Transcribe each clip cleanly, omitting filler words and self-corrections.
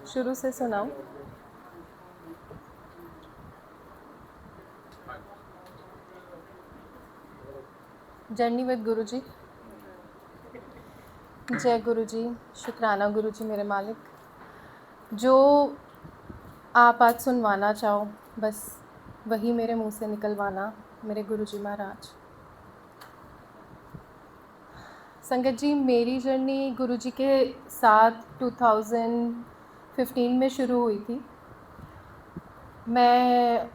शुरू से सुनाऊं? जर्नी विद गुरुजी। जय गुरुजी, शुक्राना गुरुजी मेरे मालिक। जो आप आज सुनवाना चाहो बस वही मेरे मुंह से निकलवाना, मेरे गुरुजी महाराज। संगत जी, मेरी जर्नी गुरुजी के साथ 2015 में शुरू हुई थी। मैं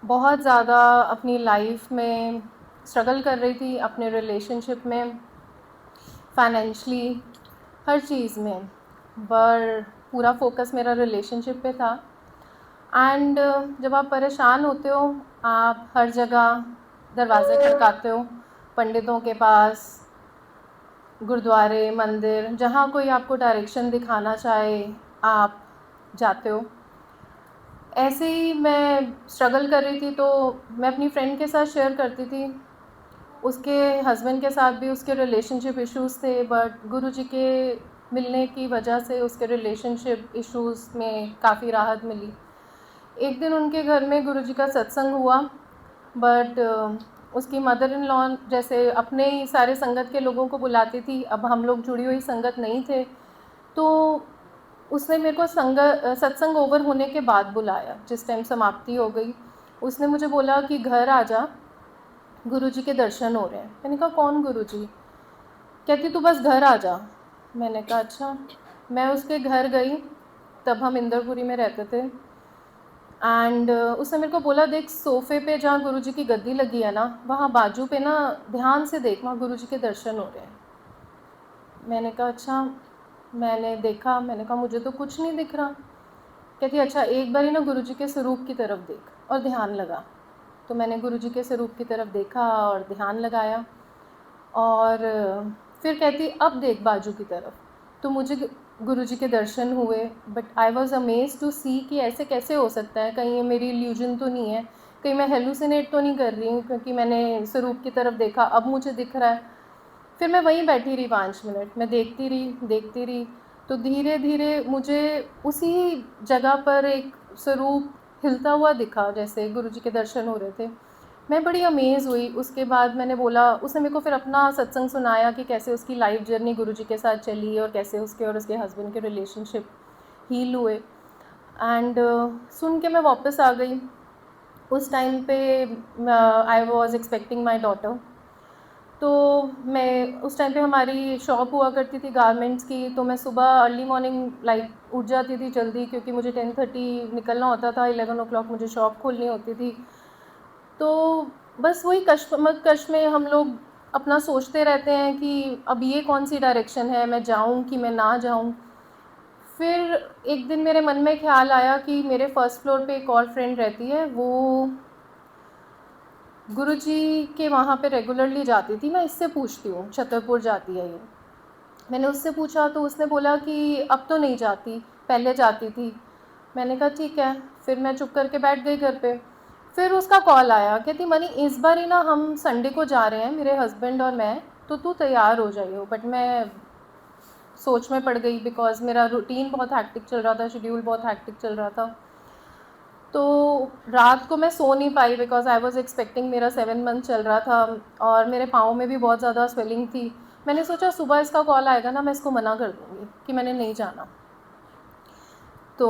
बहुत ज़्यादा अपनी लाइफ में स्ट्रगल कर रही थी, अपने रिलेशनशिप में, फाइनेंशली, हर चीज़ में। पर पूरा फोकस मेरा रिलेशनशिप पे था। एंड जब आप परेशान होते हो, आप हर जगह दरवाज़े खटकाते हो, पंडितों के पास, गुरुद्वारे, मंदिर, जहाँ कोई आपको डायरेक्शन दिखाना चाहे आप जाते हो। ऐसे ही मैं स्ट्रगल कर रही थी, तो मैं अपनी फ्रेंड के साथ शेयर करती थी। उसके हस्बैंड के साथ भी उसके रिलेशनशिप इश्यूज़ थे, बट गुरुजी के मिलने की वजह से उसके रिलेशनशिप इश्यूज़ में काफ़ी राहत मिली। एक दिन उनके घर में गुरुजी का सत्संग हुआ, बट उसकी मदर इन लॉ जैसे अपने ही सारे संगत के लोगों को बुलाती थी, अब हम लोग जुड़ी हुई संगत नहीं थे, तो उसने मेरे को सत्संग ओवर होने के बाद बुलाया। जिस टाइम समाप्ति हो गई, उसने मुझे बोला कि घर आ जा, गुरुजी के दर्शन हो रहे हैं। मैंने कहा कौन गुरुजी? कहती तू बस घर आ जा। मैंने कहा अच्छा। मैं उसके घर गई, तब हम इंदरपुरी में रहते थे। एंड उसने मेरे को बोला, देख सोफ़े पे जहाँ गुरुजी की गद्दी लगी है ना, वहाँ बाजू पे ना ध्यान से देख, वहाँ गुरुजी के दर्शन हो रहे हैं। मैंने कहा अच्छा। मैंने देखा, मैंने कहा मुझे तो कुछ नहीं दिख रहा। कहती अच्छा एक बार ही ना गुरुजी के स्वरूप की तरफ देख और ध्यान लगा। तो मैंने गुरुजी के स्वरूप की तरफ देखा और ध्यान लगाया, और फिर कहती अब देख बाजू की तरफ। तो मुझे गुरुजी के दर्शन हुए, but I was amaze to see कि ऐसे कैसे हो सकता है, कहीं ये मेरी इल्यूजन तो नहीं है, कहीं मैं हेलुसिनेट तो नहीं कर रही हूँ, क्योंकि मैंने स्वरूप की तरफ देखा, अब मुझे दिख रहा है। फिर मैं वहीं बैठी रही 5 मिनट, मैं देखती रही। तो धीरे धीरे मुझे उसी जगह पर एक स्वरूप हिलता हुआ दिखा, जैसे गुरुजी के दर्शन हो रहे थे। मैं बड़ी अमेज़ हुई। उसके बाद मैंने बोला, उसने मेरे को फिर अपना सत्संग सुनाया कि कैसे उसकी लाइफ जर्नी गुरुजी के साथ चली और कैसे उसके और उसके हस्बैंड के रिलेशनशिप हील हुए। एंड सुन के मैं वापस आ गई। उस टाइम पे I was expecting my daughter. तो मैं उस टाइम पे हमारी शॉप हुआ करती थी गारमेंट्स की, तो मैं सुबह अर्ली मॉर्निंग लाइक उठ जाती थी जल्दी, क्योंकि मुझे 10:30 निकलना होता था, 11 o'clock मुझे शॉप खोलनी होती थी। तो बस वही कश्मकश में हम लोग अपना सोचते रहते हैं कि अब ये कौन सी डायरेक्शन है, मैं जाऊं कि मैं ना जाऊं। फिर एक दिन मेरे मन में ख्याल आया कि मेरे फर्स्ट फ्लोर पे एक और फ्रेंड रहती है, वो गुरुजी के वहाँ पे रेगुलरली जाती थी, मैं इससे पूछती हूँ, छतरपुर जाती है ये। मैंने उससे पूछा तो उसने बोला कि अब तो नहीं जाती, पहले जाती थी। मैंने कहा ठीक है। फिर मैं चुप करके बैठ गई घर पे। फिर उसका कॉल आया, कहती मनी इस बार ही ना हम संडे को जा रहे हैं, मेरे हस्बैंड और मैं, तो तू तैयार हो जाइयो। बट मैं सोच में पड़ गई, बिकॉज मेरा रूटीन बहुत हैक्टिक चल रहा था, शेड्यूल बहुत हैक्टिक चल रहा था। तो रात को मैं सो नहीं पाई, बिकॉज आई वॉज एक्सपेक्टिंग, मेरा 7 मंथ चल रहा था और मेरे पाँव में भी बहुत ज़्यादा स्वेलिंग थी। मैंने सोचा सुबह इसका कॉल आएगा ना, मैं इसको मना कर दूँगी कि मैंने नहीं जाना। तो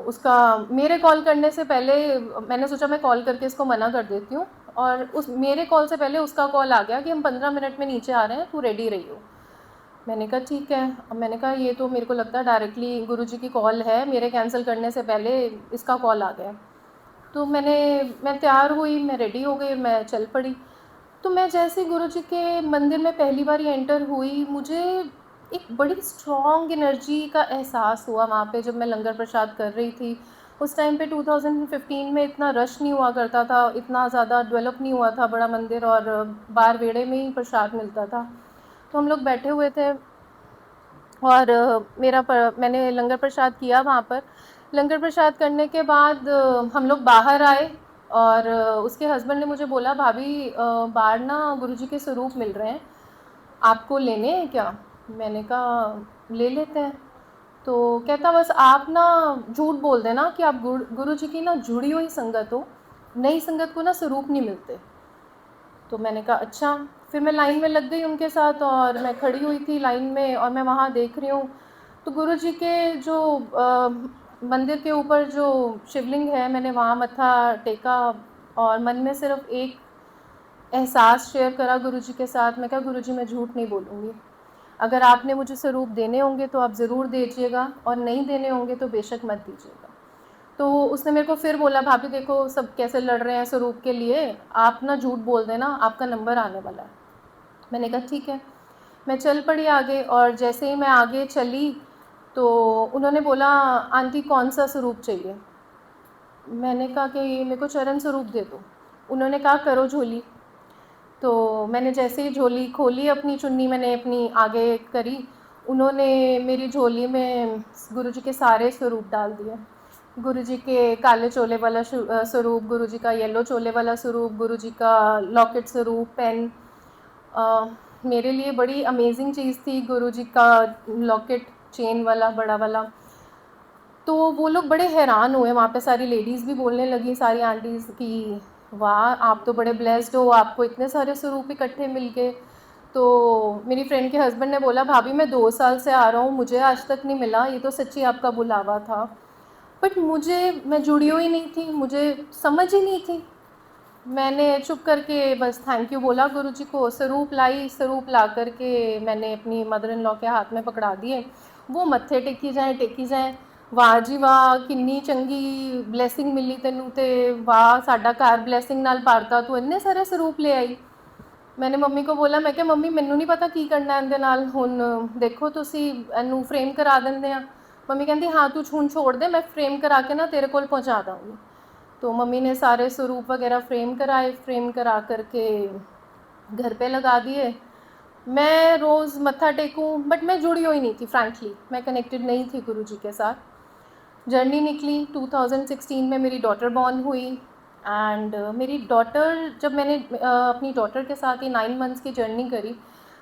उसका मेरे कॉल करने से पहले मैंने सोचा मैं कॉल करके इसको मना कर देती हूँ, और उस मेरे कॉल से पहले उसका कॉल आ गया कि हम 15 मिनट में नीचे आ रहे हैं, तू रेडी रही हो। मैंने कहा ठीक है। अब मैंने कहा ये तो मेरे को लगता है डायरेक्टली गुरुजी की कॉल है, मेरे कैंसिल करने से पहले इसका कॉल आ गया। तो मैं तैयार हुई, मैं रेडी हो गई, मैं चल पड़ी। तो मैं जैसे गुरुजी के मंदिर में पहली बार एंटर हुई, मुझे एक बड़ी स्ट्रॉन्ग एनर्जी का एहसास हुआ वहाँ पे, जब मैं लंगर प्रसाद कर रही थी। उस टाइम पे 2015 में इतना रश नहीं हुआ करता था, इतना ज़्यादा डेवलप नहीं हुआ था बड़ा मंदिर, और बार वेड़े में ही प्रसाद मिलता था। तो हम लोग बैठे हुए थे, और मैंने लंगर प्रसाद किया वहाँ पर। लंगर प्रसाद करने के बाद हम लोग बाहर आए, और उसके हस्बैंड ने मुझे बोला, भाभी बाहर ना गुरुजी के स्वरूप मिल रहे हैं, आपको लेने हैं क्या? मैंने कहा ले लेते हैं। तो कहता बस आप ना झूठ बोल देना कि आप गुरु जी की ना जुड़ी हुई संगत हो, नई संगत को ना स्वरूप नहीं मिलते। तो मैंने कहा अच्छा। फिर मैं लाइन में लग गई उनके साथ और मैं खड़ी हुई थी लाइन में और मैं वहाँ देख रही हूँ तो गुरु जी के जो मंदिर के ऊपर जो शिवलिंग है, मैंने वहाँ मत्था टेका और मन में सिर्फ एक एहसास शेयर करा गुरु जी के साथ। मैं कहा गुरु जी मैं झूठ नहीं बोलूँगी, अगर आपने मुझे स्वरूप देने होंगे तो आप ज़रूर दीजिएगा और नहीं देने होंगे तो बेशक मत दीजिएगा। तो उसने मेरे को फिर बोला भाभी देखो सब कैसे लड़ रहे हैं स्वरूप के लिए, आप ना झूठ बोल देना, आपका नंबर आने वाला है। मैंने कहा ठीक है। मैं चल पड़ी आगे और जैसे ही मैं आगे चली तो उन्होंने बोला आंटी कौन सा स्वरूप चाहिए। मैंने कहा कि मेरे को चरण स्वरूप दे दो। उन्होंने कहा करो झोली। तो मैंने जैसे ही झोली खोली, अपनी चुन्नी मैंने अपनी आगे करी, उन्होंने मेरी झोली में गुरु जी के सारे स्वरूप डाल दिए। गुरु जी के काले चोले वाला स्वरूप, गुरु जी का येलो चोले वाला स्वरूप, गुरु जी का लॉकेट स्वरूप, पेन। मेरे लिए बड़ी अमेजिंग चीज़ थी गुरु जी का लॉकेट, चेन वाला बड़ा वाला। तो वो लोग बड़े हैरान हुए, वहाँ पे सारी लेडीज़ भी बोलने लगी, सारी आंटीज़ की वाह आप तो बड़े ब्लेस्ड हो, आपको इतने सारे स्वरूप इकट्ठे मिल गए। तो मेरी फ्रेंड के हस्बैंड ने बोला भाभी मैं 2 साल से आ रहा हूँ, मुझे आज तक नहीं मिला, ये तो सच्ची आपका बुलावा था। बट मैं जुड़ी हुई नहीं थी, मुझे समझ ही नहीं थी। मैंने चुप करके बस थैंक यू बोला गुरु जी को, स्वरूप लाई, स्वरूप ला करके मैंने अपनी मदर इन लॉ के हाथ में पकड़ा दिए। वो मत्थे टेकी जाए, वाह जी वाह किन्नी चंगी ब्लैसिंग मिली तेनू, ते वाह साडा घर ब्लैसिंग नाल भरता, तू इन्ने सारे स्वरूप ले आई। मैंने मम्मी को बोला, मैं क्या मम्मी मैनू नहीं पता की करना ਇਹਦੇ ਨਾਲ, ਹੁਣ देखो ਤੁਸੀਂ ਇਹਨੂੰ फ्रेम करा ਦਿੰਦੇ ਆ। मम्मी कहती हाँ तू ਹੁਣ छोड़ दे, मैं फ्रेम करा के ना तेरे को पहुँचा दूँगी। तो मम्मी ने सारे स्वरूप वगैरह फ्रेम कराए, फ्रेम करा करके घर पे लगा दिए। मैं रोज़ मत्था टेकूं बट मैं जुड़ी हुई नहीं थी, फ्रैंकली मैं कनेक्टेड नहीं थी गुरु जी के साथ। जर्नी निकली 2016 में मेरी डॉटर बॉर्न हुई एंड मेरी डॉटर जब मैंने अपनी डॉटर के साथ ही 9 मंथ्स की जर्नी करी,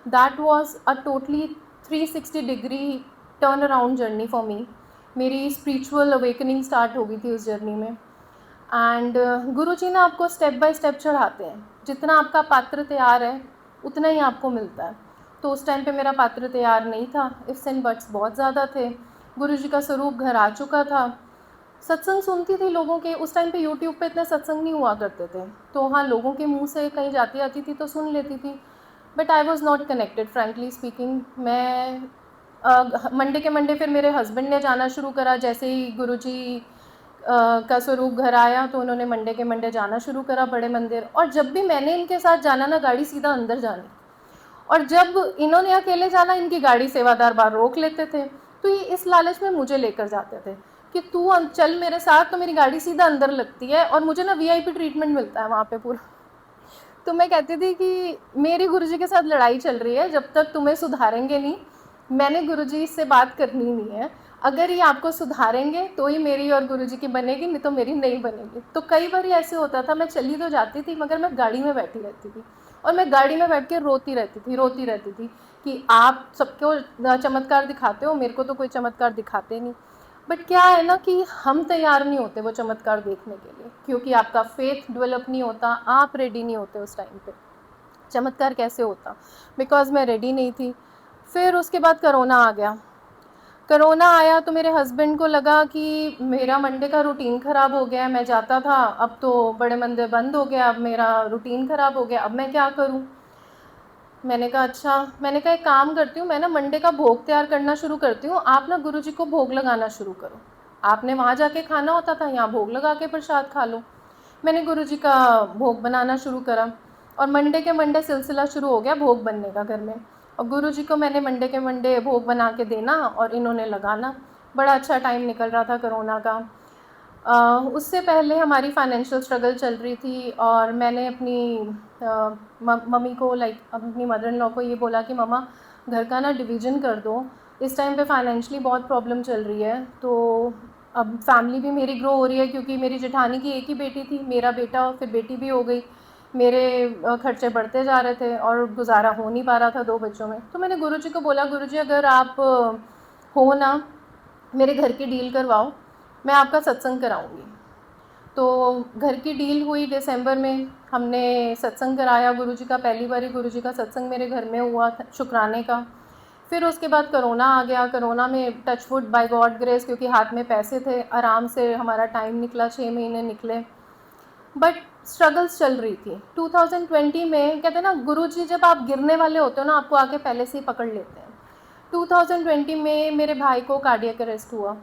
that was a totally 360 degree turn around journey for me. मेरी स्पिरिचुअल अवेकनिंग स्टार्ट हो गई थी उस जर्नी में। एंड गुरु जी ना आपको स्टेप बाय स्टेप चढ़ाते हैं, जितना आपका पात्र तैयार है उतना ही आपको मिलता है। तो उस टाइम पे मेरा पात्र तैयार नहीं था, इफ्स एंड बट्स बहुत ज़्यादा थे। गुरु जी का स्वरूप घर आ चुका था, सत्संग सुनती थी लोगों के, उस टाइम पे यूट्यूब पे इतने सत्संग नहीं हुआ करते थे, तो हाँ लोगों के मुंह से कहीं जाती आती थी तो सुन लेती थी। But I was not connected frankly speaking. मैं मंडे के मंडे फिर मेरे हस्बैंड ने जाना शुरू करा, जैसे ही गुरु जी का स्वरूप घर आया तो उन्होंने मंडे के मंडे जाना शुरू करा बड़े मंदिर। और जब भी मैंने इनके साथ जाना ना, गाड़ी सीधा अंदर जानी, और जब इन्होंने अकेले जाना इनकी गाड़ी सेवादार बाहर रोक लेते थे। तो ये इस लालच में मुझे लेकर जाते थे कि तू चल मेरे साथ, तो मेरी गाड़ी सीधा अंदर लगती है और मुझे ना वीआईपी ट्रीटमेंट मिलता है वहाँ पे पूरा। तो मैं कहती थी कि मेरी गुरुजी के साथ लड़ाई चल रही है, जब तक तुम्हें सुधारेंगे नहीं मैंने गुरुजी से बात करनी नहीं है, अगर ये आपको सुधारेंगे तो ही मेरी और गुरुजी की बनेगी, नहीं तो मेरी नहीं बनेगी। तो कई बार ऐसे होता था, मैं चली तो जाती थी मगर मैं गाड़ी में बैठी रहती थी और मैं गाड़ी में बैठ के रोती रहती थी कि आप सबको चमत्कार दिखाते हो, मेरे को तो कोई चमत्कार दिखाते नहीं। बट क्या है ना कि हम तैयार नहीं होते वो चमत्कार देखने के लिए, क्योंकि आपका फेथ डेवलप नहीं होता, आप रेडी नहीं होते उस टाइम पे। चमत्कार कैसे होता, बिकॉज़ मैं रेडी नहीं थी। फिर उसके बाद करोना आ गया। करोना आया तो मेरे हस्बैंड को लगा कि मेरा मंडे का रूटीन ख़राब हो गया है, मैं जाता था, अब तो बड़े मंदिर बंद हो गया, अब मेरा रूटीन ख़राब हो गया, अब मैं क्या करूं। मैंने कहा अच्छा। मैंने कहा एक काम करती हूँ, मैं ना मंडे का भोग तैयार करना शुरू करती हूँ, आप ना गुरुजी को भोग लगाना शुरू करो। आपने वहाँ जाके खाना होता था, यहाँ भोग लगा के प्रसाद खा लो। मैंने गुरुजी का भोग बनाना शुरू करा और मंडे के मंडे सिलसिला शुरू हो गया भोग बनने का घर में। और गुरुजी को मैंने मंडे के मंडे भोग बना के देना और इन्होंने लगाना। बड़ा अच्छा टाइम निकल रहा था कोरोना का। उससे पहले हमारी फाइनेंशियल स्ट्रगल चल रही थी और मैंने अपनी मम्मी को अपनी मदर इन लॉ को ये बोला कि मम्मा घर का ना डिवीज़न कर दो, इस टाइम पे फाइनेंशियली बहुत प्रॉब्लम चल रही है। तो अब फैमिली भी मेरी ग्रो हो रही है, क्योंकि मेरी जेठानी की एक ही बेटी थी, मेरा बेटा फिर बेटी भी हो गई, मेरे खर्चे बढ़ते जा रहे थे और गुजारा हो नहीं पा रहा था 2 बच्चों में। तो मैंने गुरुजी को बोला गुरुजी अगर आप हो ना मेरे घर की डील करवाओ, मैं आपका सत्संग कराऊंगी। तो घर की डील हुई दिसंबर में, हमने सत्संग कराया गुरुजी का। पहली बारी गुरुजी का सत्संग मेरे घर में हुआ था, शुक्राने का। फिर उसके बाद कोरोना आ गया। कोरोना में touch would buy God grace, क्योंकि हाथ में पैसे थे, आराम से हमारा टाइम निकला, 6 महीने निकले। बट स्ट्रगल्स चल रही थी। 2020 में कहते हैं ना, गुरुजी जब आप गिरने वाले होते हो ना, आपको आके पहले से ही पकड़ लेते हैं। 2020 में मेरे भाई को कार्डियक अरेस्ट हुआ।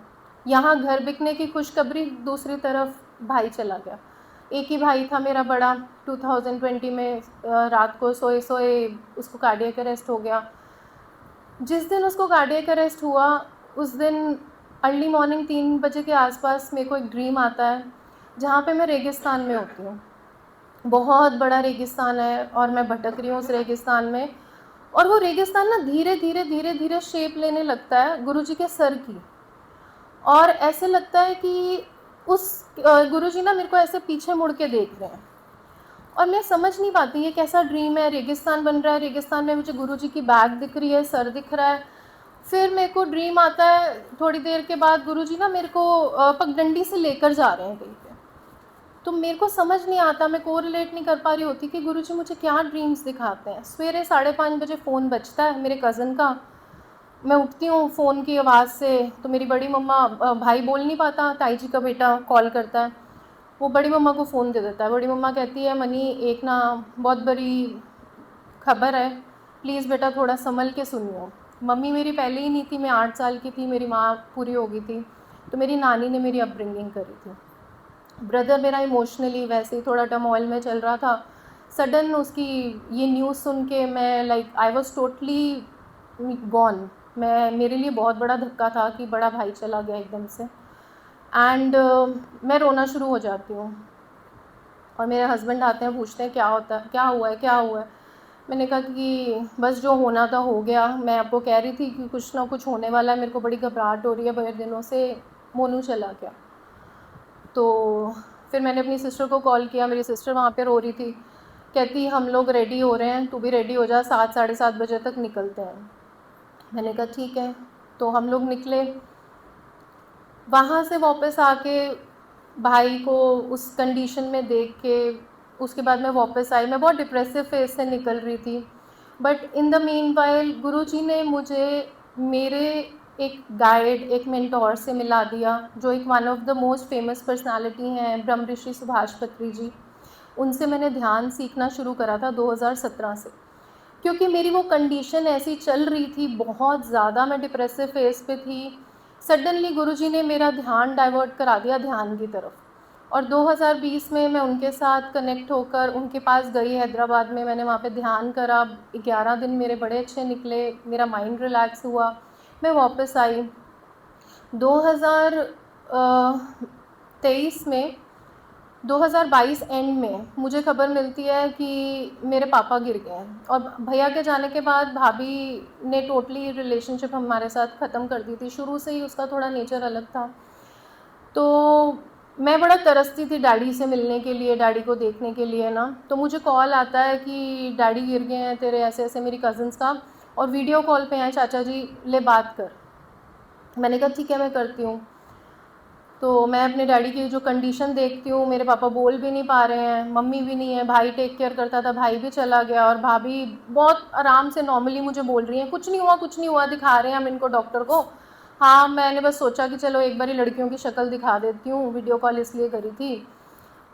यहाँ घर बिकने की खुशखबरी, दूसरी तरफ भाई चला गया। एक ही भाई था मेरा बड़ा। 2020 में रात को सोए सोए उसको कार्डियक अरेस्ट हो गया। जिस दिन उसको कार्डियक अरेस्ट हुआ, उस दिन अर्ली मॉर्निंग 3 बजे के आसपास मेरे को एक ड्रीम आता है, जहाँ पे मैं रेगिस्तान में होती हूँ। बहुत बड़ा रेगिस्तान है और मैं भटक रही हूँ उस रेगिस्तान में। और वो रेगिस्तान ना धीरे धीरे धीरे धीरे शेप लेने लगता है गुरुजी के सर की। और ऐसे लगता है कि उस गुरुजी ना मेरे को ऐसे पीछे मुड़ के देख रहे हैं। और मैं समझ नहीं पाती ये कैसा ड्रीम है। रेगिस्तान बन रहा है, रेगिस्तान में मुझे गुरुजी की बैग दिख रही है, सर दिख रहा है। फिर मेरे को ड्रीम आता है, थोड़ी देर के बाद गुरुजी ना मेरे को पगडंडी से लेकर जा रहे हैं कहीं पे। तो मेरे को समझ नहीं आता, मैं कोरिलेट नहीं कर पा रही होती कि गुरुजी मुझे क्या ड्रीम्स दिखाते हैं। सवेरे 5:30 बजे फ़ोन बजता है मेरे कज़न का। मैं उठती हूँ फ़ोन की आवाज़ से, तो मेरी बड़ी मम्मा, भाई बोल नहीं पाता, ताई जी का बेटा कॉल करता है, वो बड़ी मम्मा को फ़ोन दे देता है। बड़ी मम्मा कहती है, मनी एक ना बहुत बड़ी खबर है, प्लीज़ बेटा थोड़ा संभल के सुनियो। मम्मी मेरी पहले ही नहीं थी, मैं 8 साल की थी, मेरी माँ पूरी हो गई थी, तो मेरी नानी ने मेरी अपब्रिंगिंग करी थी। ब्रदर मेरा इमोशनली वैसे ही थोड़ा टर्मोइल में चल रहा था। सडन उसकी ये न्यूज़ सुन के मैं like I was totally gone. मेरे लिए बहुत बड़ा धक्का था कि बड़ा भाई चला गया एकदम से। एंड मैं रोना शुरू हो जाती हूँ। और मेरे हस्बैंड आते हैं, पूछते हैं क्या होता है, क्या हुआ है, क्या हुआ है। मैंने कहा कि बस जो होना था हो गया। मैं आपको कह रही थी कि कुछ ना कुछ होने वाला है, मेरे को बड़ी घबराहट हो रही है बड़े दिनों से। मोनू चला गया। तो फिर मैंने अपनी सिस्टर को कॉल किया। मेरी सिस्टर वहाँ पे रो रही थी, कहती हम लोग रेडी हो रहे हैं, तू भी रेडी हो जा, 7 साढ़े 7 बजे तक निकलते हैं। मैंने कहा ठीक है। तो हम लोग निकले। वहाँ से वापस आके भाई को उस कंडीशन में देख के उसके बाद मैं वापस आई। मैं बहुत डिप्रेसिव फेज से निकल रही थी। But in the meanwhile Guruji ने मुझे मेरे एक गाइड, एक मेंटोर से मिला दिया, जो एक one of the most famous personality हैं, ब्रह्म ऋषि सुभाष पत्री जी। उनसे मैंने ध्यान सीखना शुरू करा था 2017 से, क्योंकि मेरी वो कंडीशन ऐसी चल रही थी, बहुत ज़्यादा मैं डिप्रेसिव फेज पे थी। सडनली गुरुजी ने मेरा ध्यान डाइवर्ट करा दिया ध्यान की तरफ। और 2020 में मैं उनके साथ कनेक्ट होकर उनके पास गई हैदराबाद में। मैंने वहाँ पे ध्यान करा। 11 दिन मेरे बड़े अच्छे निकले, मेरा माइंड रिलैक्स हुआ। मैं वापस आई 2023 में। 2022 एंड में मुझे खबर मिलती है कि मेरे पापा गिर गए हैं। और भैया के जाने के बाद भाभी ने टोटली रिलेशनशिप हमारे साथ ख़त्म कर दी थी। शुरू से ही उसका थोड़ा नेचर अलग था। तो मैं बड़ा तरसती थी डैडी से मिलने के लिए, डैडी को देखने के लिए ना। तो मुझे कॉल आता है कि डैडी गिर गए हैं तेरे, ऐसे ऐसे, मेरी कज़न्स का, और वीडियो कॉल पे हैं चाचा जी, ले बात कर। मैंने कहा ठीक है मैं करती हूँ। तो मैं अपने डैडी की जो कंडीशन देखती हूँ, मेरे पापा बोल भी नहीं पा रहे हैं, मम्मी भी नहीं है, भाई टेक केयर करता था, भाई भी चला गया, और भाभी बहुत आराम से नॉर्मली मुझे बोल रही हैं कुछ नहीं हुआ, कुछ नहीं हुआ, दिखा रहे हैं हम इनको डॉक्टर को। हाँ, मैंने बस सोचा कि चलो एक बारी लड़कियों की शक्ल दिखा देती हूँ, वीडियो कॉल इसलिए करी थी।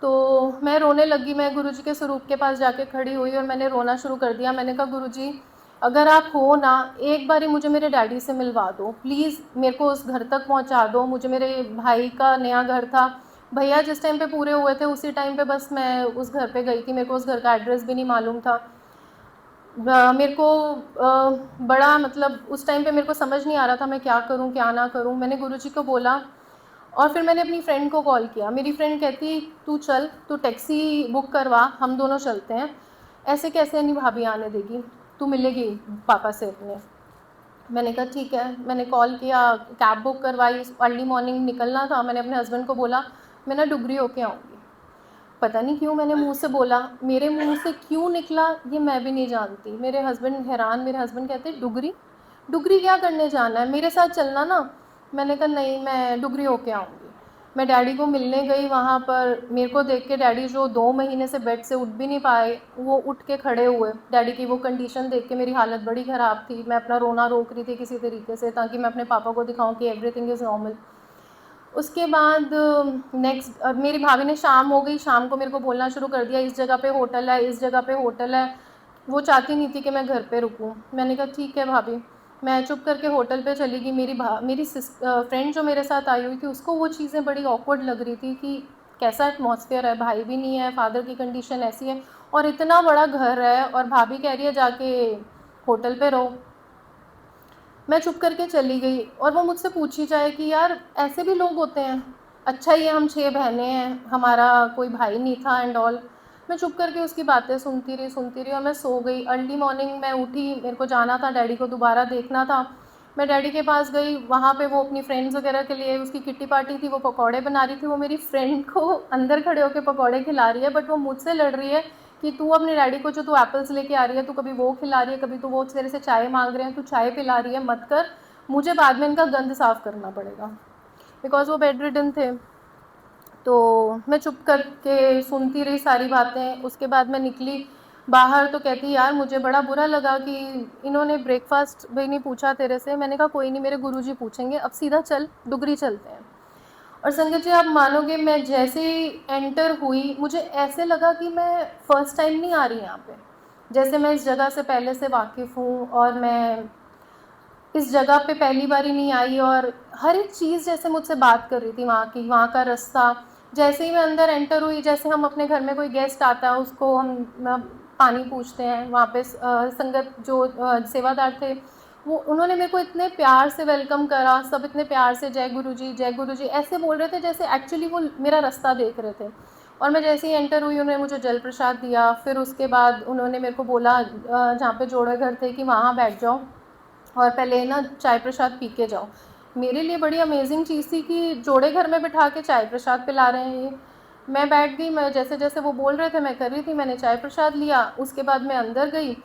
तो मैं रोने लगी। मैं गुरुजी के स्वरूप के पास जाके खड़ी हुई और मैंने रोना शुरू कर दिया। मैंने कहा गुरुजी, अगर आप हो ना, एक बारी मुझे मेरे डैडी से मिलवा दो प्लीज़, मेरे को उस घर तक पहुंचा दो। मुझे मेरे भाई का नया घर था, भैया जिस टाइम पे पूरे हुए थे उसी टाइम पे बस मैं उस घर पे गई थी। मेरे को उस घर का एड्रेस भी नहीं मालूम था। मेरे को बड़ा मतलब उस टाइम पे मेरे को समझ नहीं आ रहा था मैं क्या करूं क्या ना करूं। मैंने गुरुजी को बोला और फिर मैंने अपनी फ्रेंड को कॉल किया। मेरी फ्रेंड कहती तू चल, तू टैक्सी बुक करवा, हम दोनों चलते हैं। ऐसे कैसे नहीं भाभी आने देगी, तू मिलेगी पापा से अपने। मैंने कहा ठीक है। मैंने कॉल किया, कैब बुक करवाई, अर्ली मॉर्निंग निकलना था। मैंने अपने हस्बैंड को बोला मैं ना डुगरी होके आऊँगी। पता नहीं क्यों मैंने मुंह से बोला, मेरे मुंह से क्यों निकला ये मैं भी नहीं जानती। मेरे हस्बैंड हैरान, मेरे हस्बैंड कहते डुगरी, डुगरी क्या करने जाना है, मेरे साथ चलना ना। मैंने कहा नहीं, मैं डुगरी होके आऊँगी। मैं डैडी को मिलने गई वहाँ पर, मेरे को देख के डैडी जो 2 महीने से बेड से उठ भी नहीं पाए, वो उठ के खड़े हुए। डैडी की वो कंडीशन देख के मेरी हालत बड़ी ख़राब थी। मैं अपना रोना रोक रही थी किसी तरीके से, ताकि मैं अपने पापा को दिखाऊँ कि एवरीथिंग इज़ नॉर्मल। उसके बाद नेक्स्ट मेरी भाभी ने, शाम हो गई, शाम को मेरे को बोलना शुरू कर दिया, इस जगह पे होटल है, इस जगह पे होटल है। वो चाहती नहीं थी कि मैं घर पे रुकूं। मैंने कहा ठीक है भाभी। मैं चुप करके होटल पे चली गई। मेरी फ्रेंड जो मेरे साथ आई हुई थी, उसको वो चीज़ें बड़ी ऑकवर्ड लग रही थी कि कैसा एटमॉस्फेयर है, भाई भी नहीं है, फादर की कंडीशन ऐसी है और इतना बड़ा घर है, और भाभी कह रही है जाके होटल पे रहो। मैं चुप करके चली गई, और वो मुझसे पूछी जाए कि यार ऐसे भी लोग होते हैं, अच्छा ही है हम 6 बहनें हैं, हमारा कोई भाई नहीं था एंड ऑल। मैं चुप करके उसकी बातें सुनती रही और मैं सो गई। अर्ली मॉर्निंग मैं उठी, मेरे को जाना था, डैडी को दोबारा देखना था। मैं डैडी के पास गई, वहाँ पे वो अपनी फ्रेंड्स वगैरह के लिए, उसकी किट्टी पार्टी थी, वो पकौड़े बना रही थी। वो मेरी फ्रेंड को अंदर खड़े होकर पकौड़े खिला रही है, बट वो मुझसे लड़ रही है कि तू अपने डैडी को जो तू एप्पल्स लेके आ रही है, तू कभी वो खिला रही है, कभी तू वो तेरे से चाय मांग रहे हैं, तू चाय पिला रही है, मत कर, मुझे बाद में इनका गंद साफ़ करना पड़ेगा। बिकॉज वो बेड रिडन थे। तो मैं चुप करके सुनती रही सारी बातें। उसके बाद मैं निकली बाहर, तो कहती यार मुझे बड़ा बुरा लगा कि इन्होंने ब्रेकफास्ट भी नहीं पूछा तेरे से। मैंने कहा कोई नहीं, मेरे गुरुजी पूछेंगे, अब सीधा चल डुगरी चलते हैं। और संगत जी, आप मानोगे, मैं जैसे ही एंटर हुई, मुझे ऐसे लगा कि मैं फ़र्स्ट टाइम नहीं आ रही यहाँ पे। जैसे मैं इस जगह से पहले से वाकिफ़ हूँ और मैं इस जगह पे पहली बार ही नहीं आई, और हर एक चीज़ जैसे मुझसे बात कर रही थी वहाँ की, वहाँ का रास्ता। जैसे ही मैं अंदर एंटर हुई, जैसे हम अपने घर में कोई गेस्ट आता है उसको हम पानी पूछते हैं, वहाँ पे संगत जो सेवादार थे, वो उन्होंने मेरे को इतने प्यार से वेलकम करा। सब इतने प्यार से जय गुरु जी ऐसे बोल रहे थे, जैसे एक्चुअली वो मेरा रास्ता देख रहे थे। और मैं जैसे ही एंटर हुई, उन्होंने मुझे जल प्रसाद दिया। फिर उसके बाद उन्होंने मेरे को बोला जहाँ पे जोड़े घर थे कि वहाँ बैठ जाओ और पहले ना चाय प्रसाद पी के जाओ। मेरे लिए बड़ी अमेजिंग चीज़ थी कि जोड़े घर में बिठा के चाय प्रसाद पिला रहे हैं ये। मैं बैठ गई, मैं जैसे जैसे वो बोल रहे थे मैं कर रही थी। मैंने चाय प्रसाद लिया, उसके बाद मैं अंदर गई।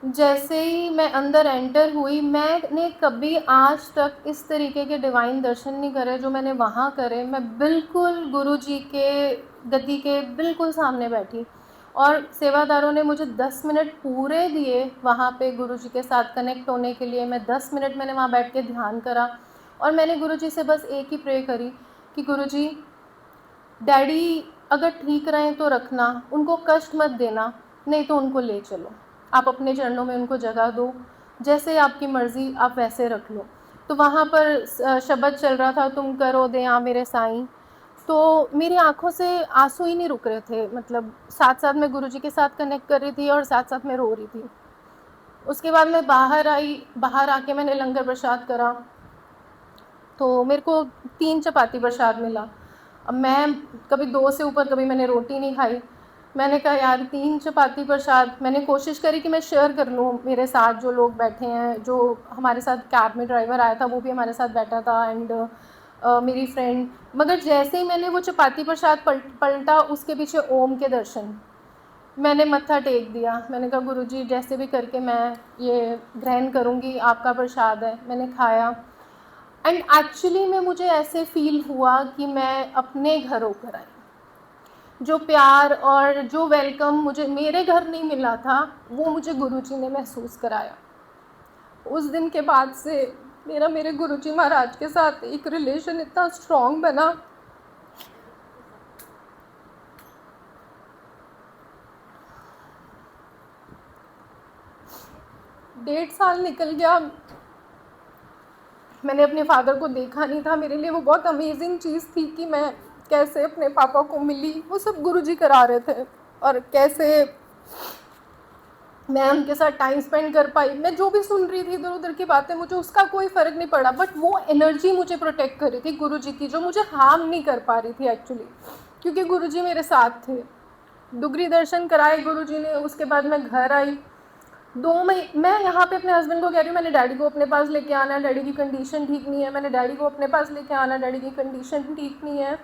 जैसे ही मैं अंदर एंटर हुई, मैंने कभी आज तक इस तरीके के डिवाइन दर्शन नहीं करे जो मैंने वहाँ करे। मैं बिल्कुल गुरुजी के गद्दी के बिल्कुल सामने बैठी, और सेवादारों ने मुझे 10 मिनट पूरे दिए वहाँ पे गुरुजी के साथ कनेक्ट होने के लिए। मैं 10 मिनट मैंने वहाँ बैठ के ध्यान करा, और मैंने गुरुजी से बस एक ही प्रे करी कि गुरुजी, डैडी अगर ठीक रहें तो रखना, उनको कष्ट मत देना, नहीं तो उनको ले चलो। आप अपने चरणों में उनको जगह दो, जैसे आपकी मर्ज़ी आप वैसे रख लो। तो वहाँ पर शब्द चल रहा था, तुम करो दया मेरे साईं। तो मेरी आँखों से आंसू ही नहीं रुक रहे थे, मतलब साथ-साथ मैं गुरुजी के साथ कनेक्ट कर रही थी और साथ-साथ मैं रो रही थी। उसके बाद मैं बाहर आई, बाहर आके मैंने लंगर प्रसाद करा, तो मेरे को 3 चपाती प्रसाद मिला। अब मैं कभी 2 से ऊपर कभी मैंने रोटी नहीं खाई। मैंने कहा यार 3 चपाती प्रसाद, मैंने कोशिश करी कि मैं शेयर कर लूँ, मेरे साथ जो लोग बैठे हैं, जो हमारे साथ कैब में ड्राइवर आया था वो भी हमारे साथ बैठा था, एंड मेरी फ्रेंड। मगर जैसे ही मैंने वो चपाती प्रसाद पलटा, उसके पीछे ओम के दर्शन। मैंने मत्था टेक दिया, मैंने कहा गुरुजी जैसे भी करके मैं ये ग्रहण करूँगी, आपका प्रसाद है। मैंने खाया, एंड एक्चुअली में मुझे ऐसे फील हुआ कि मैं अपने घर होकर आई। जो प्यार और जो वेलकम मुझे मेरे घर नहीं मिला था, वो मुझे गुरुजी ने महसूस कराया। उस दिन के बाद से मेरा मेरे गुरुजी महाराज के साथ एक रिलेशन इतना स्ट्रॉन्ग बना। 1.5 साल निकल गया, मैंने अपने फादर को देखा नहीं था। मेरे लिए वो बहुत अमेजिंग चीज़ थी कि मैं कैसे अपने पापा को मिली, वो सब गुरुजी करा रहे थे, और कैसे मैं उनके साथ टाइम स्पेंड कर पाई। मैं जो भी सुन रही थी इधर उधर की बातें, मुझे उसका कोई फ़र्क नहीं पड़ा, बट वो एनर्जी मुझे प्रोटेक्ट कर रही थी गुरुजी की, जो मुझे हार्म नहीं कर पा रही थी एक्चुअली, क्योंकि गुरुजी मेरे साथ थे। डुगरी दर्शन कराए गुरुजी ने, उसके बाद मैं घर आई। 2 महीने मैं यहाँ पे अपने हस्बैंड को कह रही हूँ मैंने डैडी को अपने पास लेके आना है, डैडी की कंडीशन ठीक नहीं है, मैंने डैडी को अपने पास लेके आना है, डैडी की कंडीशन ठीक नहीं है।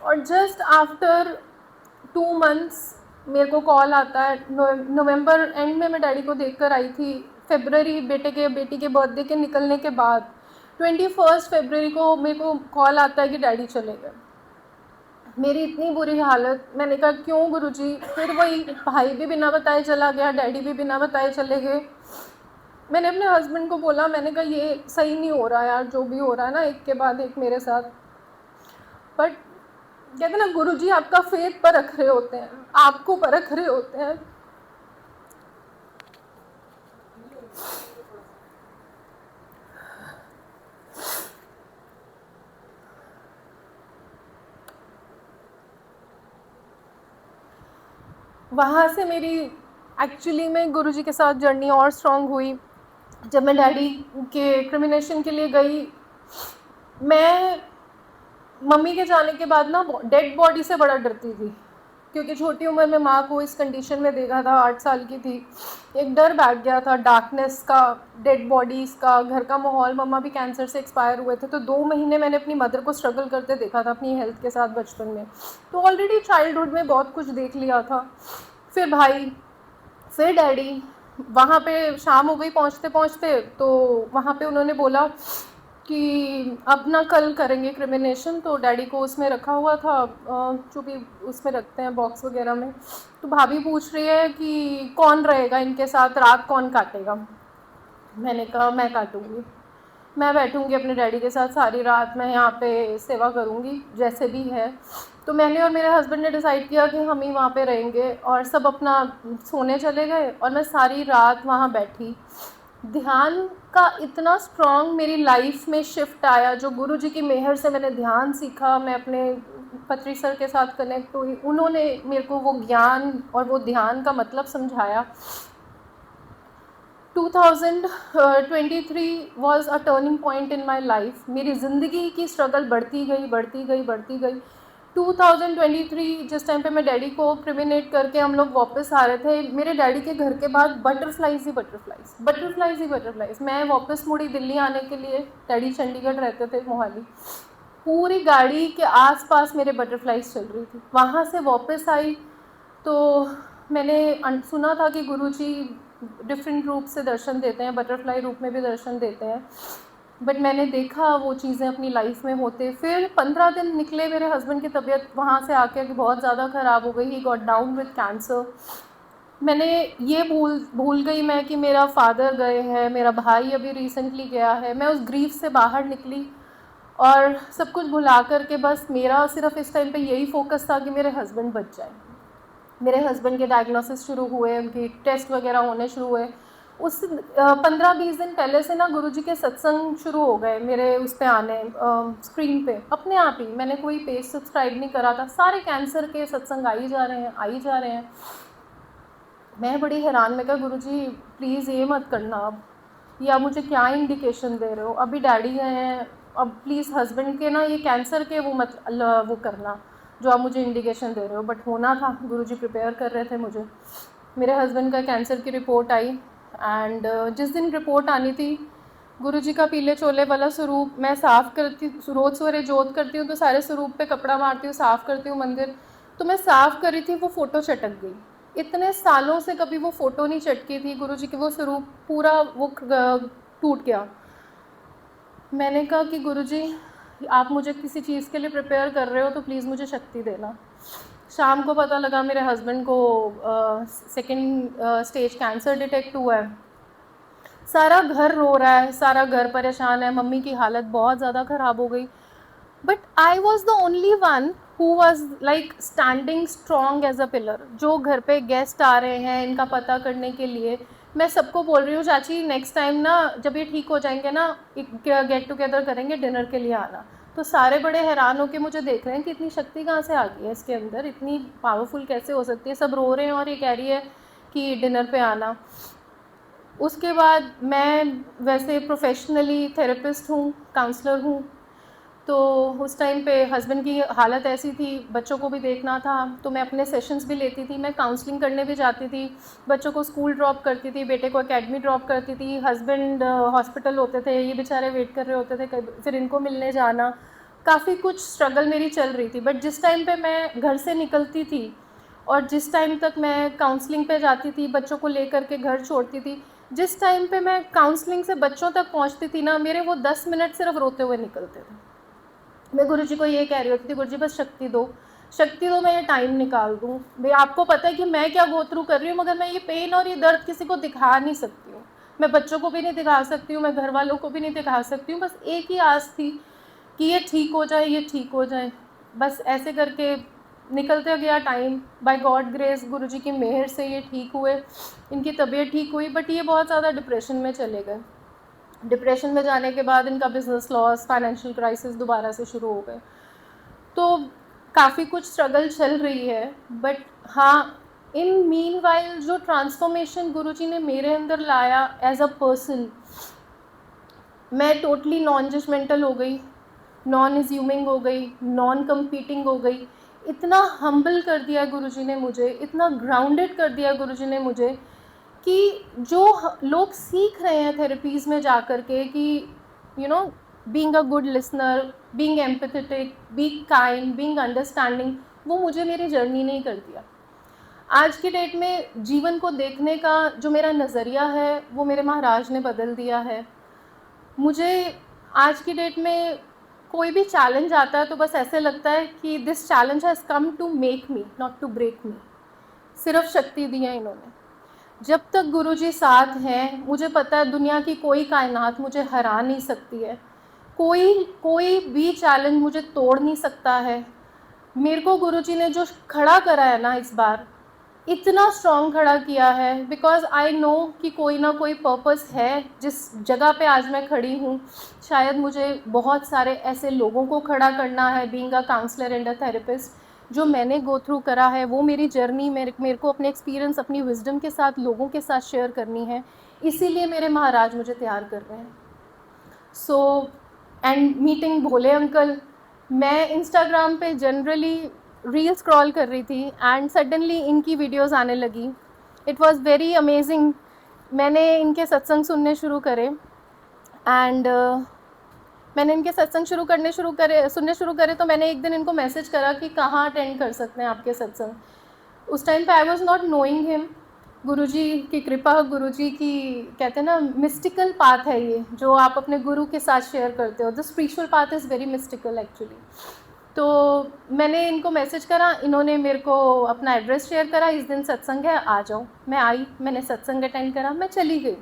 और जस्ट आफ्टर 2 मंथ्स मेरे को कॉल आता है। नवंबर एंड में मैं डैडी को देख कर आई थी, फेबररी बेटी के बर्थडे के निकलने के बाद 21 फरवरी को मेरे को कॉल आता है कि डैडी चले गए। मेरी इतनी बुरी हालत, मैंने कहा क्यों गुरुजी? फिर वही, भाई भी बिना बताए चला गया, डैडी भी बिना बताए चले गए। मैंने अपने हस्बैंड को बोला, मैंने कहा ये सही नहीं हो रहा यार, जो भी हो रहा है ना एक के बाद एक मेरे साथ। बट कहते हैं ना, गुरुजी आपका फेथ परख रहे होते हैं, आपको परख रहे होते हैं। वहाँ से मेरी एक्चुअली में गुरुजी के साथ जर्नी और स्ट्रॉन्ग हुई। जब मैं डैडी के क्रिमिनेशन के लिए गई, मैं मम्मी के जाने के बाद ना डेड बॉडी से बड़ा डरती थी, क्योंकि छोटी उम्र में माँ को इस कंडीशन में देखा था, 8 साल की थी। एक डर बैठ गया था डार्कनेस का, डेड बॉडीज़ का, घर का माहौल। मम्मा भी कैंसर से एक्सपायर हुए थे, तो 2 महीने मैंने अपनी मदर को स्ट्रगल करते देखा था अपनी हेल्थ के साथ बचपन में। तो ऑलरेडी चाइल्डहुड में बहुत कुछ देख लिया था। फिर भाई, फिर डैडी। वहाँ पे शाम हो गई पहुँचते पहुँचते, तो वहाँ पे उन्होंने बोला कि अब ना कल करेंगे क्रिमिनेशन। तो डैडी को उसमें रखा हुआ था, जो भी उसमें रखते हैं बॉक्स वगैरह में। तो भाभी पूछ रही है कि कौन रहेगा इनके साथ, रात कौन काटेगा? मैंने कहा मैं काटूँगी, मैं बैठूँगी अपने डैडी के साथ सारी रात, मैं यहाँ पे सेवा करूँगी जैसे भी है। तो मैंने और मेरे हस्बैंड ने डिसाइड किया कि हम ही वहाँ पे रहेंगे, और सब अपना सोने चले गए और मैं सारी रात वहाँ बैठी। ध्यान का इतना स्ट्रॉन्ग मेरी लाइफ में शिफ्ट आया, जो गुरुजी की मेहर से मैंने ध्यान सीखा। मैं अपने पत्री सर के साथ कनेक्ट हुई, उन्होंने मेरे को वो ज्ञान और वो ध्यान का मतलब समझाया। 2023 was a turning point in my life. मेरी ज़िंदगी की स्ट्रगल बढ़ती गई बढ़ती गई बढ़ती गई। 2023 जिस टाइम पे मैं डैडी को क्रिमिनेट करके हम लोग वापस आ रहे थे, मेरे डैडी के घर के बाद बटरफ्लाइज ही बटरफ्लाइज, बटरफ्लाइज ही बटरफ्लाइज। मैं वापस मुड़ी दिल्ली आने के लिए, डैडी चंडीगढ़ रहते थे मोहाली। पूरी गाड़ी के आसपास मेरे बटरफ्लाइज चल रही थी। वहाँ से वापस आई तो मैंने सुना था कि गुरुजी डिफरेंट रूप से दर्शन देते हैं, बटरफ्लाई रूप में भी दर्शन देते हैं। बट मैंने देखा वो चीज़ें अपनी लाइफ में होते। फिर 15 दिन निकले, मेरे हस्बैंड की तबीयत वहाँ से आके कि बहुत ज़्यादा ख़राब हो गई, he got down with cancer. मैंने ये भूल गई मैं कि मेरा फादर गए हैं, मेरा भाई अभी रिसेंटली गया है। मैं उस ग्रीफ से बाहर निकली और सब कुछ भुला कर के बस मेरा सिर्फ इस टाइम पे यही फोकस था कि मेरे हस्बैंड बच जाए। मेरे हस्बैंड के डायग्नोसिस शुरू हुए, उनकी टेस्ट वगैरह होने शुरू हुए। उस 15-20 दिन पहले से ना गुरुजी के सत्संग शुरू हो गए मेरे उस पे आने, स्क्रीन पे अपने आप ही। मैंने कोई पेज सब्सक्राइब नहीं करा था, सारे कैंसर के सत्संग आई जा रहे हैं, आई जा रहे हैं। मैं बड़ी हैरान, मैं कहा गुरुजी प्लीज़ ये मत करना अब, या मुझे क्या इंडिकेशन दे रहे हो? अभी डैडी हैं, अब प्लीज़ हस्बैंड के ना ये कैंसर के वो मत वो करना जो आप मुझे इंडिकेशन दे रहे हो। बट होना था, गुरुजी प्रिपेयर कर रहे थे मुझे। मेरे हस्बैंड का कैंसर की रिपोर्ट आई, एंड जिस दिन रिपोर्ट आनी थी, गुरुजी का पीले चोले वाला स्वरूप मैं साफ़ करती, रोज़ सवेरे जोत करती हूँ तो सारे स्वरूप पे कपड़ा मारती हूँ, साफ़ करती हूँ मंदिर। तो मैं साफ़ कर रही थी, वो फ़ोटो चटक गई। इतने सालों से कभी वो फ़ोटो नहीं चटकी थी, गुरुजी की वो स्वरूप पूरा वो टूट गया। मैंने कहा कि गुरुजी आप मुझे किसी चीज़ के लिए प्रिपेयर कर रहे हो तो प्लीज़ मुझे शक्ति देना। शाम को पता लगा मेरे हस्बैंड को सेकंड स्टेज कैंसर डिटेक्ट हुआ है। सारा घर रो रहा है, सारा घर परेशान है, मम्मी की हालत बहुत ज़्यादा ख़राब हो गई। But I was the only one who was like standing strong as a pillar. जो घर पे गेस्ट आ रहे हैं इनका पता करने के लिए, मैं सबको बोल रही हूँ चाची नेक्स्ट टाइम ना जब ये ठीक हो जाएंगे ना, एक गेट टुगेदर करेंगे, डिनर के लिए आना। तो सारे बड़े हैरान होकर मुझे देख रहे हैं कि इतनी शक्ति कहाँ से आ गई है इसके अंदर, इतनी पावरफुल कैसे हो सकती है। सब रो रहे हैं और ये कह रही है कि डिनर पे आना। उसके बाद मैं वैसे प्रोफेशनली थेरेपिस्ट हूँ, काउंसलर हूँ। तो उस टाइम पे हस्बैंड की हालत ऐसी थी, बच्चों को भी देखना था, तो मैं अपने सेशंस भी लेती थी, मैं काउंसलिंग करने भी जाती थी, बच्चों को स्कूल ड्रॉप करती थी, बेटे को एकेडमी ड्रॉप करती थी। हस्बैंड हॉस्पिटल होते थे, ये बेचारे वेट कर रहे होते थे, फिर इनको मिलने जाना, काफ़ी कुछ स्ट्रगल मेरी चल रही थी। बट जिस टाइम पे मैं घर से निकलती थी और जिस टाइम तक मैं काउंसलिंग पे जाती थी, बच्चों को लेकर के घर छोड़ती थी, जिस टाइम पे मैं काउंसलिंग से बच्चों तक पहुंचती थी ना, मेरे वो 10 मिनट सिर्फ रोते हुए निकलते थे। मैं गुरुजी को ये कह रही होती थी, गुरुजी बस शक्ति दो, शक्ति दो, मैं ये टाइम निकाल दूँ। भाई आपको पता है कि मैं क्या गो थ्रू कर रही हूँ, मगर मैं ये पेन और ये दर्द किसी को दिखा नहीं सकती हूँ। मैं बच्चों को भी नहीं दिखा सकती हूँ, मैं घर वालों को भी नहीं दिखा सकती हूँ। बस एक ही आस थी कि ये ठीक हो जाए, ये ठीक हो जाए। बस ऐसे करके निकलते गया टाइम। बाय गॉड ग्रेस, गुरुजी की मेहर से ये ठीक हुए, इनकी तबीयत ठीक हुई। बट ये बहुत ज़्यादा डिप्रेशन में चले गए। डिप्रेशन में जाने के बाद इनका बिजनेस लॉस, फाइनेंशियल क्राइसिस दोबारा से शुरू हो गए। तो काफ़ी कुछ स्ट्रगल चल रही है। बट हाँ, इन मीन वाइल जो ट्रांसफॉर्मेशन गुरुजी ने मेरे अंदर लाया एज अ पर्सन, मैं टोटली नॉन जजमेंटल हो गई, नॉन एज्यूमिंग हो गई, नॉन कंपीटिंग हो गई। इतना हम्बल कर दिया गुरुजी ने मुझे, इतना ग्राउंडेड कर दिया गुरुजी ने मुझे कि जो लोग सीख रहे हैं थेरेपीज़ में जा कर के कि you know being a good listener, being empathetic, being kind, being understanding, वो मुझे मेरी जर्नी नहीं कर दिया। आज की डेट में जीवन को देखने का जो मेरा नज़रिया है वो मेरे महाराज ने बदल दिया है। मुझे आज की डेट में कोई भी चैलेंज आता है तो बस ऐसे लगता है कि this challenge has come to make me, not to break me. सिर्फ शक्ति दी है इन्होंने। जब तक गुरुजी साथ हैं, मुझे पता है दुनिया की कोई कायनात मुझे हरा नहीं सकती है। कोई भी चैलेंज मुझे तोड़ नहीं सकता है। मेरे को गुरुजी ने जो खड़ा करा है ना इस बार, इतना स्ट्रॉन्ग खड़ा किया है, बिकॉज आई नो कि कोई ना कोई पर्पस है जिस जगह पे आज मैं खड़ी हूँ। शायद मुझे बहुत सारे ऐसे लोगों को खड़ा करना है, being a counsellor and a therapist. जो मैंने गो थ्रू करा है, वो मेरी जर्नी मेरे को अपने एक्सपीरियंस, अपनी विजडम के साथ लोगों के साथ शेयर करनी है। इसीलिए मेरे महाराज मुझे तैयार कर रहे हैं। So and meeting Bhole uncle, मैं इंस्टाग्राम पे जनरली रील स्क्रॉल कर रही थी एंड सडनली इनकी वीडियोस आने लगी। It was very amazing. मैंने इनके सत्संग सुनने शुरू करे एंड मैंने इनके सत्संग सुनने शुरू करे तो मैंने एक दिन इनको मैसेज करा कि कहाँ अटेंड कर सकते हैं आपके सत्संग। उस टाइम पे I was not knowing him. Guruji की कृपा, गुरुजी की कहते हैं ना मिस्टिकल पाथ है ये, जो आप अपने गुरु के साथ शेयर करते हो। The spiritual path is very mystical actually. तो मैंने इनको मैसेज करा, इन्होंने मेरे को अपना एड्रेस शेयर करा, इस दिन सत्संग है आ जाओ। मैं आई, मैंने सत्संग अटेंड करा, मैं चली गई।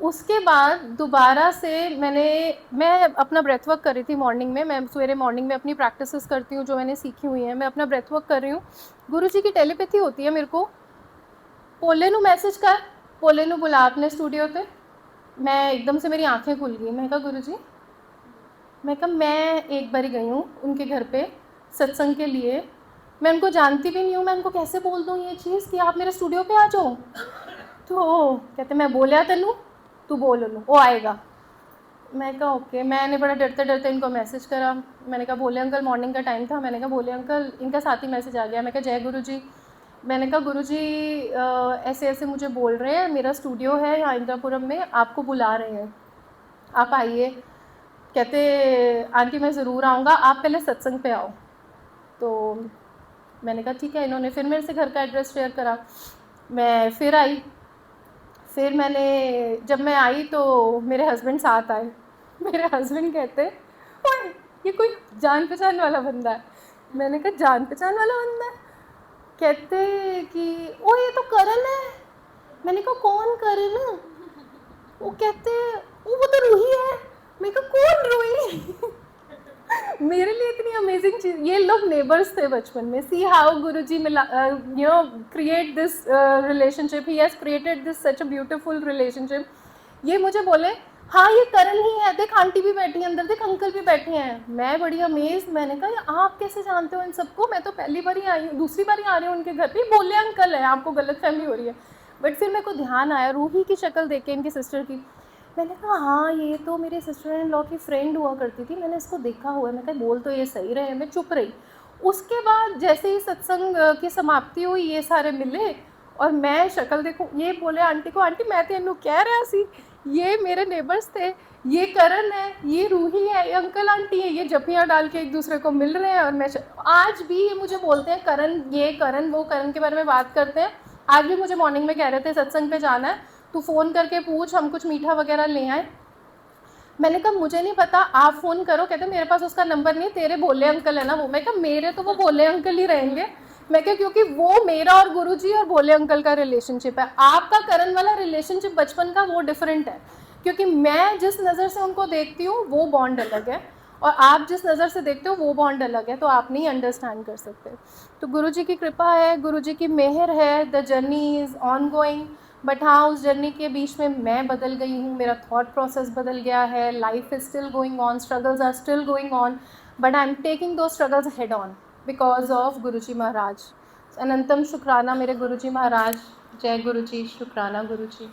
उसके बाद दोबारा से मैं अपना ब्रेथ वर्क कर रही थी मॉर्निंग में। मैं सवेरे मॉर्निंग में अपनी प्रैक्टिसेस करती हूँ जो मैंने सीखी हुई हैं। मैं अपना ब्रेथ वर्क कर रही हूँ, गुरुजी की टेलीपैथी होती है मेरे को, पोले नू मैसेज कर, पोले नू बुला अपने स्टूडियो पे। मैं एकदम से मेरी आंखें खुल गई। मैं कहा गुरुजी, मैं कहा मैं एक बार ही गई हूँ उनके घर पे सत्संग के लिए, मैं उनको जानती भी नहीं हूँ, मैं उनको कैसे बोल दूँ ये चीज़ कि आप मेरे स्टूडियो पे आ जाओ। तो कहते मैं बोलिया तेनू, तू बोल लूँ वो आएगा। मैं कहा ओके। मैंने बड़ा डरते डरते इनको मैसेज करा। मैंने कहा भोले अंकल, मॉर्निंग का टाइम था, मैंने कहा भोले अंकल, इनका साथ ही मैसेज आ गया। मैं कहा जय गुरु जी। मैंने कहा गुरुजी ऐसे ऐसे मुझे बोल रहे हैं, मेरा स्टूडियो है यहाँ इंदिरापुरम में, आपको बुला रहे हैं, आप आइए। कहते आंटी मैं ज़रूर आऊँगा, आप पहले सत्संग पे आओ। तो मैंने कहा ठीक है। इन्होंने फिर मेरे से घर का एड्रेस शेयर करा। मैं फिर आई। फिर जब मैं आई तो मेरे हस्बैंड साथ आए। मेरे हस्बैंड कहते ओए ये कोई जान पहचान वाला बंदा है। मैंने कहा जान पहचान वाला बंदा है? कहते कि ओ ये तो करण है। मैंने कहा कौन करण? वो कहते वो तो रूही है। मैं कहा कौन रूही? मेरे लिए इतनी अमेजिंग चीज़। ये लोग नेबर्स थे बचपन में। See how Guruji create this relationship, he has created this such a beautiful relationship. ये मुझे बोले हाँ ये करण ही है, देख आंटी भी बैठी है अंदर, देख अंकल भी बैठे हैं। मैं बड़ी अमेज। मैंने कहा आप कैसे जानते हो इन सबको? मैं तो पहली बार ही आई हूँ, दूसरी बार ही आ रही हूँ उनके घर पे। बोले अंकल है, आपको गलतफहमी हो रही है। बट फिर मेरे को ध्यान आया रूही की शक्ल देख के, इनकी सिस्टर की। मैंने कहा हाँ ये तो मेरे सिस्टर इन लॉ की फ्रेंड हुआ करती थी, मैंने इसको देखा हुआ है। मैं कहा बोल तो ये सही रहे। मैं चुप रही। उसके बाद जैसे ही सत्संग की समाप्ति हुई, ये सारे मिले और मैं शक्ल देखूँ, ये बोले आंटी को, आंटी मैं तेनू कह रहा सी, ये मेरे नेबर्स थे, ये करण है, ये रूही है, ये अंकल आंटी है। ये जपियाँ डाल के एक दूसरे को मिल रहे हैं। और मैं आज भी ये मुझे बोलते हैं करण, ये करण, वो करण के बारे में बात करते हैं। आज भी मुझे मॉर्निंग में कह रहे थे सत्संग पे जाना है, तू फ़ोन करके पूछ, हम कुछ मीठा वगैरह ले आए। मैंने कहा मुझे नहीं पता, आप फ़ोन करो। कहते मेरे पास उसका नंबर नहीं, तेरे भोले अंकल है ना वो। मैं कहा मेरे तो वो भोले अंकल ही रहेंगे। मैं कहा क्योंकि वो मेरा और गुरुजी और भोले अंकल का रिलेशनशिप है। आपका करण वाला रिलेशनशिप बचपन का वो डिफरेंट है, क्योंकि मैं जिस नज़र से उनको देखती हूँ वो बॉन्ड अलग है, और आप जिस नज़र से देखते हो वो बॉन्ड अलग है, तो आप नहीं अंडरस्टैंड कर सकते। तो गुरुजी की कृपा है, गुरुजी की मेहर है, the journey is on going. But हाँ, उस जर्नी के बीच में मैं बदल गई हूँ, मेरा थॉट प्रोसेस बदल गया है, life is still going on, struggles are still going on, but I am taking those struggles head on because of Guruji Maharaj. अनंतम शुक्राना मेरे गुरुजी महाराज। जय गुरुजी, शुक्राना गुरुजी।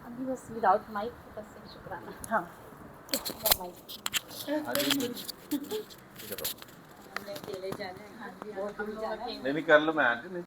अभी बस विदाउट माइक, बस शुक्राना। हाँ अकेले जाना है। हाँ जी, नहीं कर लो मैं